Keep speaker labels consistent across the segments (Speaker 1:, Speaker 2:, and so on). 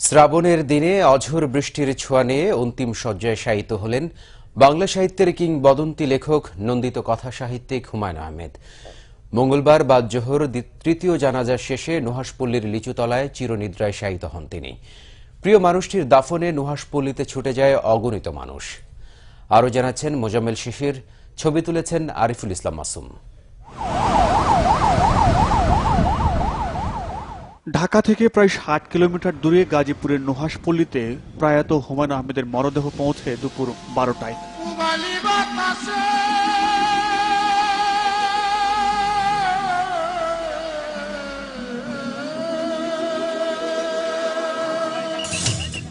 Speaker 1: শ্রাবণের দিনে অঝোর বৃষ্টির ছোঁয়া নিয়ে অন্তিম শয্যায় শায়িত হলেন বাংলা সাহিত্যের কিংবদন্তি লেখক নন্দিত কথা সাহিত্যিক হুমায়ুন আহমেদ। মঙ্গলবার বাদ জোহর তৃতীয় জানাজা শেষে নুহাশপল্লীর লিচুতলায় চিরনিদ্রায় শায়িত হন তিনি। প্রিয় মানুষটির দাফনে নুহাশপল্লীতে ছুটে যায় অগণিত মানুষ। আরও জানাচ্ছেন মোজাম্মেল শিশির, ছবি তুলেছেন আরিফুল ইসলাম মাসুম।
Speaker 2: ঢাকা থেকে প্রায় ৬০ কিলোমিটার দূরে গাজীপুরের নুহাশপল্লীতে প্রয়াত হুমায়ুন আহমেদের মরদেহ পৌঁছে দুপুর ১২টায়।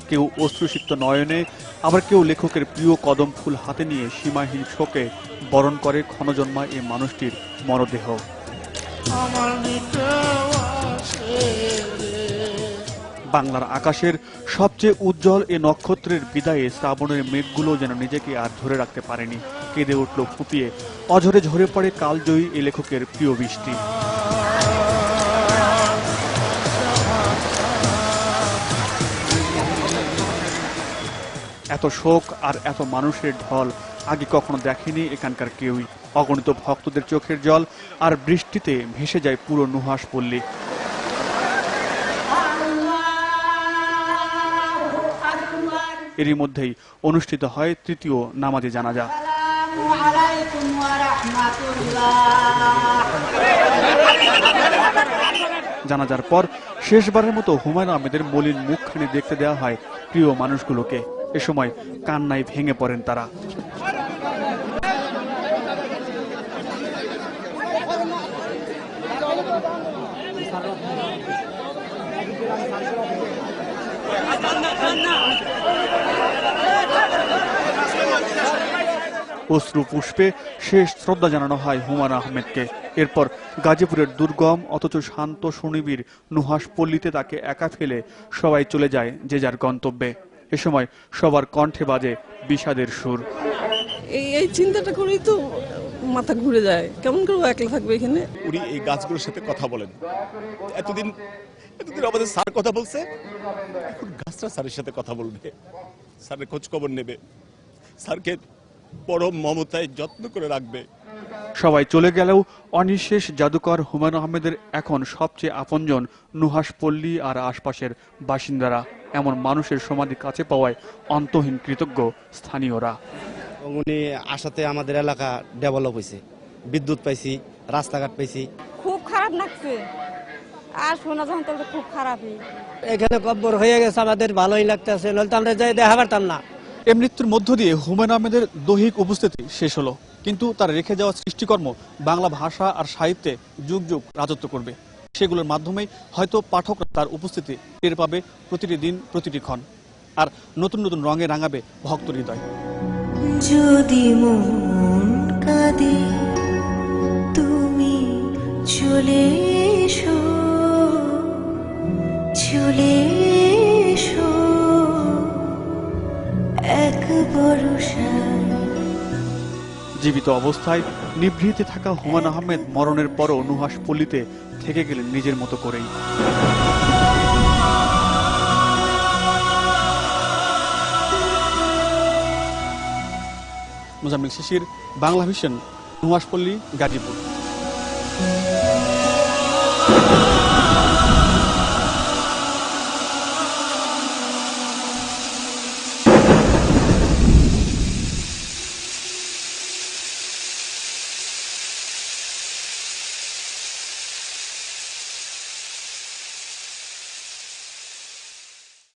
Speaker 2: কেউ অশ্রুসিক্ত নয়নে, আবার কেউ লেখকের প্রিয় কদম ফুল হাতে নিয়ে সীমাহীন শোকে বরণ করে ক্ষণজন্মা এই মানুষটির মরদেহ। বাংলার আকাশের সবচেয়ে উজ্জ্বল এ নক্ষত্রের বিদায়ে শ্রাবণের মেঘগুলো যেন নিজেকে আর ধরে রাখতে পারেনি, কেঁদে উঠল ফুপিয়ে। অঝরে ঝরে পড়ে কালজয়ী এ লেখকের প্রিয় বৃষ্টি। এত শোক আর এত মানুষের ঢল আগে কখনো দেখেনি এখানকার কেউই। অগণিত ভক্তদের চোখের জল আর বৃষ্টিতে ভেসে যায় পুরো নুহাশপল্লী। এরই মধ্যেই অনুষ্ঠিত হয় তৃতীয় নামাজে জানাজা। জানাজার পর শেষবারের মতো হুমায়ুন আহমেদের মলিন মুখখানি দেখতে দেওয়া হয় প্রিয় মানুষগুলোকে। এ সময় কান্নায় ভেঙে পড়েন তারা। অশ্রু পুষ্পে শেষ শ্রদ্ধা জানানো হয় হুমায়ুন আহমেদকে। এরপর গাজীপুরের দুর্গম অথচ শান্ত সুনিবিড় নুহাশপল্লীতে তাকে একা ফেলে সবাই চলে যায় যে যার গন্তব্যে। এ সময় সবার কণ্ঠে বাজে বিষাদের সুর।
Speaker 3: এই চিন্তাটা করেই তো মাথা ঘুরে যায়, কেমন করে একলা থাকবে এখানে।
Speaker 4: উনি এই গাছগুলোর সাথে কথা বলেন। এতদিন আমাদের স্যার কথা বলছে, এখন গাছটা স্যারের সাথে কথা বলবে, স্যারের খোঁজ খবর নেবে, স্যারকে পরম মমতায় যত্ন করে রাখবে।
Speaker 2: সবাই চলে গেলেও অনিঃশেষ জাদুকর হুমায়ুন আহমেদের এখন সবচেয়ে আপনজন নুহাশপল্লী আর আশপাশের বাসিন্দারা। এমন মানুষের সমাধি কাছে পাওয়ায় অন্তহীন কৃতজ্ঞ স্থানীয়রা।
Speaker 5: উনি আসাতে আমাদের এলাকা ডেভেলপ হয়েছে, বিদ্যুৎ পাইছি, রাস্তাঘাট পাইছি।
Speaker 6: খুব খারাপ লাগছে, আর শোনা যখন তো খুব খারাপই।
Speaker 7: এখানে কব্বর হয়ে গেছে, আমাদের ভালোই লাগতেছে, নইলে তো আমরা যাই দেখা পারতাম না।
Speaker 2: এ মৃত্যুর মধ্য দিয়ে হুমায়ুন আহমেদের দৈহিক উপস্থিতি শেষ হলো, কিন্তু তার রেখে যাওয়া সৃষ্টিকর্ম বাংলা ভাষা আর সাহিত্যে যুগ যুগ রাজত্ব করবে। সেগুলোর মাধ্যমেই হয়তো পাঠকরা তার উপস্থিতি টের পাবে প্রতিটি দিন, প্রতিটি ক্ষণ, আর নতুন নতুন রঙে রাঙাবে ভক্ত হৃদয়।
Speaker 8: যদি মন কাঁদে তুমি চলে এসো, চলে এসো এক বরষায়।
Speaker 2: জীবিত অবস্থায় নিভৃতে থাকা হুমায়ুন আহমেদ মরণের পরও নুহাশপল্লীতে থেকে গেলেন নিজের মতো করেই। মোজাম্মেল শিশির, বাংলা ভিশন, নুহাশপল্লী, গাজীপুর।